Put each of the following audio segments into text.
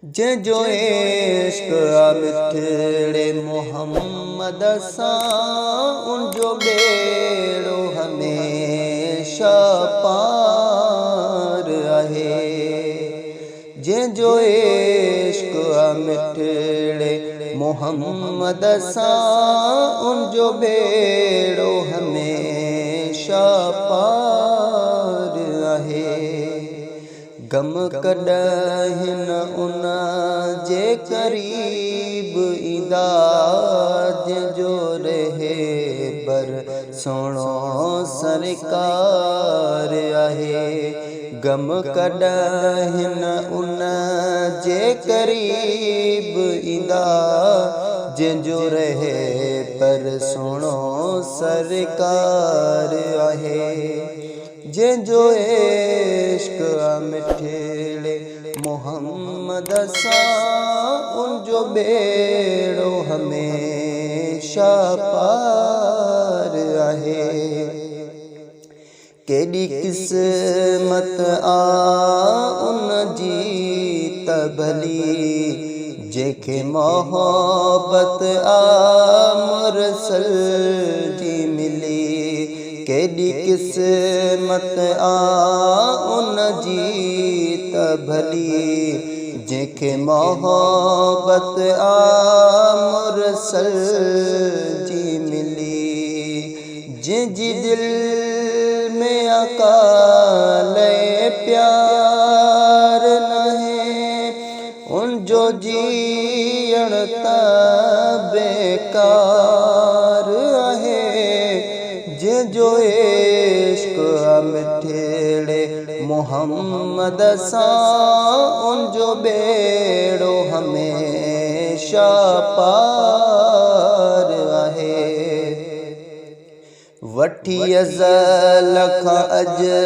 जंहिंजो इश्क मिठड़े मोहम्मद सां उनजो बेड़ो हमेशा पार आहे। जंहिंजो इश्क मिठड़े मोहम्मद सां उनजो बेड़ो हमेशा पार आहे। गम कॾहिं न उन जे क़रीब ईंदा जंहिंजो रहे पर सुहिणो सरकार आहे। गम कॾहिं न उन जे क़रीब ईंदा जंहिंजो रहे पर सुहिणो सरकार आहे। जंहिंजो इश्क मिठड़े मोहम्मद सां उनजो बेड़ो हमेशा पार आहे। केॾी क़िस्मत उनजी त भली जंहिंखे मोहब्बत मुरसल जी मिली। केॾी क़िस्मत उनजी त भली जंहिंखे मोहब्बत मुरसल जी मिली। जंहिंजी दिल में अकाले प्यार नाहे उनजो जीअण त बेकार आहे। जंहिंजो इश्क मिठड़े मोहम्मद सां उनजो बेड़ो हमेशा पार आहे। वठी अज़ल खां अॼु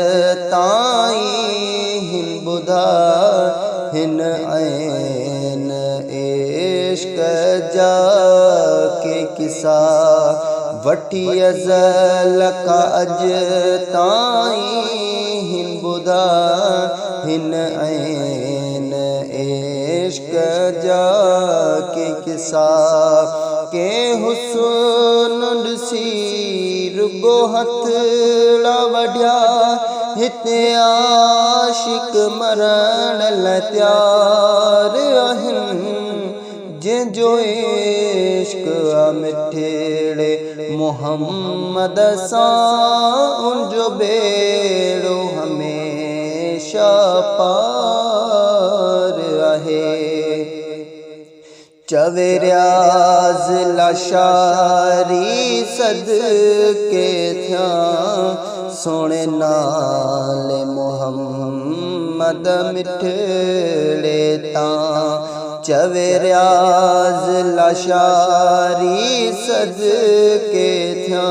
ताईं हिन ॿुधा हिन ऐन इश्क जा के किसा। वठी अज़ल खां अॼु ताईं हिन ॿुधा हिन ऐन इश्क जा के किसा। के हुस्न ॾिसी रुगो हथड़ा वढिया हिते आशिक मरण लाइ तयार आहिनि। जंहिंजो इश्क मिठड़े मोहम्मद सां उनजो बेड़ो हमेशा पार आहे। चवे रियाज़ लाशारी सदके थिया सोणे नाले मोहम्मद मिठड़े तां। चवे रियाज़ लाशारी सदके थिया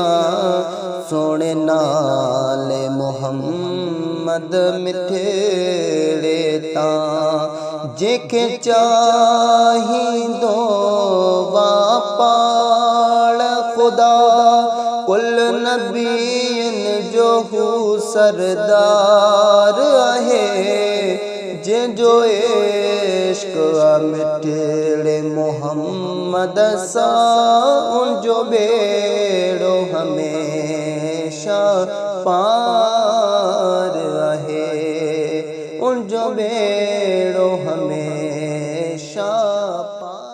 सोणे नाले मोहम्मद मिठड़े तां। जंहिंखे चाहींदो वापाड़ ख़ुदा कुल नबीअनि जो हू सरदार आहे। जंहिंजो इश्क मिठड़े मोहम्मद सां उनजो बेड़ो हमेशा पार आहे। उनजो बेड़ो हमेशा पार।